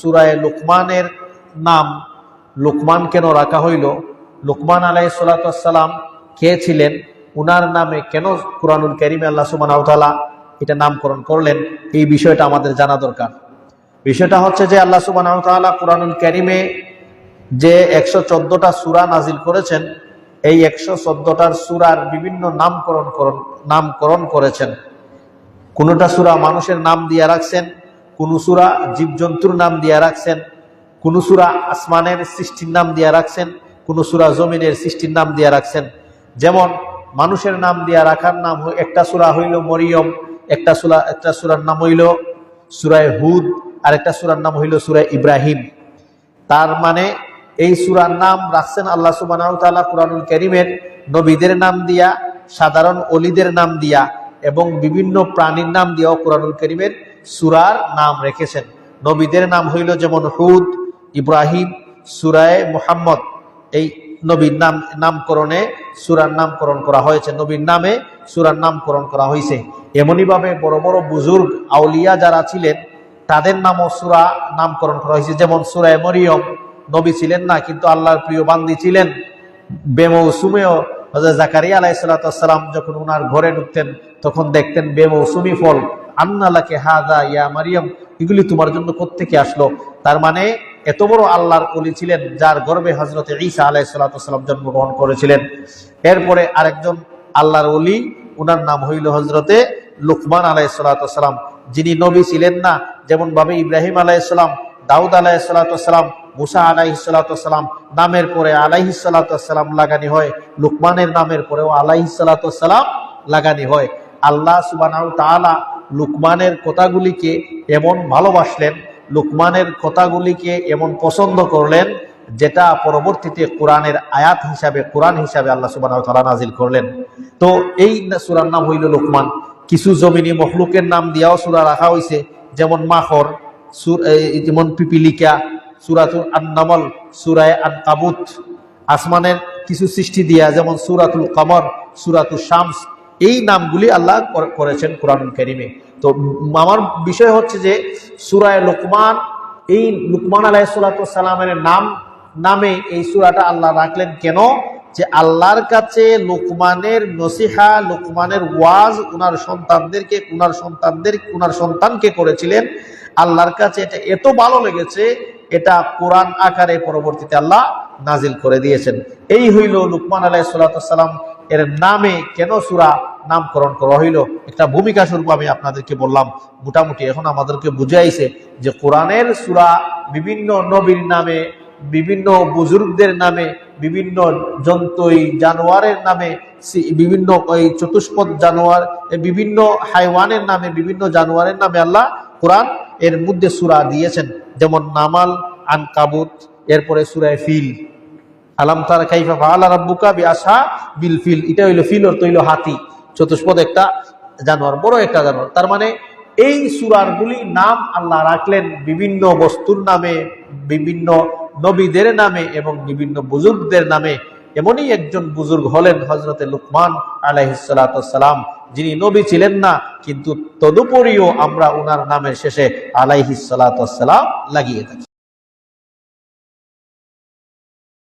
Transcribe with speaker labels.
Speaker 1: সূরায়ে লুকমানের নাম লুকমান কেন রাখা হইল, লুকমান আলাইহিস সালাতু ওয়াস সালাম কে ছিলেন, উনার নামে কেন কুরআনুল কারীমে আল্লাহ সুবহানাহু ওয়া তাআলা এটা নামকরণ করলেন, এই বিষয়টা আমাদের জানা দরকার। বিষয়টা হচ্ছে যে আল্লাহ সুবহানাহু ওয়া তাআলা কুরআনুল কারীমে যে 114টা সূরা নাজিল করেছেন, এই 114টার সূরার বিভিন্ন নামকরণ করেছেন। কোনটা সূরা মানুষের নাম দিয়ে রাখছেন, কোন সূরা জীবজন্তুর নাম দিয়ে রাখছেন, কোন সূরা আসমানের সৃষ্টির নাম দিয়ে রাখছেন, কোন সূরা জমিনের সৃষ্টির নাম দিয়ে রাখছেন। যেমন মানুষের নাম দিয়ে রাখার নাম একটা সূরা হইল মরিয়ম, একটা সূরার নাম হইল সূরায়ে হুদ, আর একটা সূরার নাম হইল সূরায়ে ইব্রাহিম। তার মানে এই সূরার নাম রাখছেন আল্লাহ সুবহানাহু ওয়া তাআলা কুরআনুল কারীমের নবীদের নাম দিয়া, সাধারণ ওলিদের নাম দিয়া এবং বিভিন্ন প্রাণীর নাম দিয়েও কুরআনুল কারীমের সূরার নাম রেখেছেন। নবীদের নাম হইল যেমন হুদ, ইব্রাহিম, সূরায়ে মুহাম্মদ। এই নবীর নামকরণে সূরার নামকরণ করা হয়েছে, নবীর নামে সূরার নামকরণ করা হয়েছে। এমনি ভাবে বড় বড় বুজুর্গ আউলিয়া যারা ছিলেন তাদের নামও সূরা নামকরণ করা হয়েছে। যেমন সূরায়ে মরিয়ম, নবী ছিলেন না কিন্তু আল্লাহর প্রিয় বান্দি ছিলেন। বেমৌসুমেও হযরত জাকারিয়া আলাইহিস সালাতু ওয়াস সালাম যখন উনার ঘরে ঢুকতেন তখন দেখতেন বেমৌসুমি ফল। আন্না লাকি হাযা ইয়া মারিয়াম, এগুলি তোমার জন্য কোত্থেকে আসলো? তার মানে এত বড় আল্লাহর ওলি ছিলেন যার গর্ভে হযরত ঈসা আলাইহিস সালাতু ওয়াস সালাম জন্মগ্রহণ করেছিলেন। এরপরে আরেকজন আল্লাহর ওলি, উনার নাম হইল হযরতে লুকমান আলাইহিস সালাতু ওয়াস সালাম, যিনি নবী ছিলেন না। যেমন ভাবে ইব্রাহিম আলাইহিস সালাম, দাউদ আলাইহিস সালাতু ওয়াস সালাম, মুসা আলাইহিস সালাতু ওয়াস সালাম নামের পরে আলাইহিস সালাতু ওয়াস সালাম লাগানি হয়, লুকমানের নামের পরেও আলাইহিস সালাতু ওয়াস সালাম লাগানি হয়। আল্লাহ সুবহানাহু ওয়া তাআলা লুকমানের কথাগুলিকে এমন ভালোবাসলেন, লুকমানের কথাগুলিকে এমন পছন্দ করলেন, যেটা পরবর্তীতে কোরআনের আয়াত হিসাবে, কোরআন হিসাবে আল্লাহ সুবহানাহু ওয়া তাআলা নাজিল করলেন। তো এই সূরার নাম হইল লুকমান। কিছু জমিনি মখলুকের নাম দিয়াও সূরা রাখা হয়েছে, যেমন মাখর, যেমন পিপিলিকা, সূরাতুল আন-নামল, সূরায়ে আন-কাবুত। আসমানের কিছু সৃষ্টি দিয়া যেমন সূরাতুল কমর, সূরাতুল শামস, এই নামগুলি আল্লাহ করেছেন কোরআনুল কারীমে। তো আমার বিষয় হচ্ছে যে সূরায়ে লুকমান, এই লুকমান আলাইহিস সালাতু ওয়াস সালামের নামে এই সূরাটা আল্লাহ রাখলেন কেন? যে আল্লাহর কাছে লুকমানের নসিহা, লুকমানের ওয়াজ উনার সন্তানকে করেছিলেন। আল্লাহর কাছে এটা এত ভালো লেগেছে, এটা কোরআন আকারে পরবর্তীতে আল্লাহ নাজিল করে দিয়েছেন। এই হইল লুকমান আলাইহিস সালাতু ওয়াস সালাম এর নামে কেন সূরা নামকরণ করা হইল। একটা ভূমিকা স্বরূপ আমি আপনাদেরকে বললাম, মোটামুটি এখন আমাদেরকে বুঝাইছে যে কোরআনের সূরা বিভিন্ন নবীর নামে, বিভিন্ন বুজুর্গদের নামে, বিভিন্ন জন্তুই জানোয়ারের নামে, বিভিন্ন ওই চতুষ্পদ জানোয়ার, বিভিন্ন হাইওয়ানের নামে, বিভিন্ন জানোয়ারের নামে আল্লাহ কোরআন এর মধ্যে সূরা দিয়েছেন। যেমন নামাল, আনকাবুত, এরপরে সূরায়ে ফিল, আলাম তারা কাইফা ফাআলা রাব্বুকা বিআসহাবিল ফিল। এটা হইল ফিল, অর্থ হইল হাতি, চতুষ্পদ একটা জানোয়ার, বড় একটা জানোয়ার। তার মানে এই সূরাগুলি নাম আল্লাহ রাখলেন বিভিন্ন বস্তুর নামে, বিভিন্ন নবীদের নামে এবং বিভিন্ন বুজুর্গদের নামে। এমনই একজন বুজুর্গ হলেন হযরতে লুকমান আলাইহিস সালাতু ওয়াস সালাম, যিনি নবী ছিলেন না কিন্তু তদুপরিও আমরা ওনার নামের শেষে আলাইহিস সালাতু ওয়াস সালাম লাগিয়ে থাকি।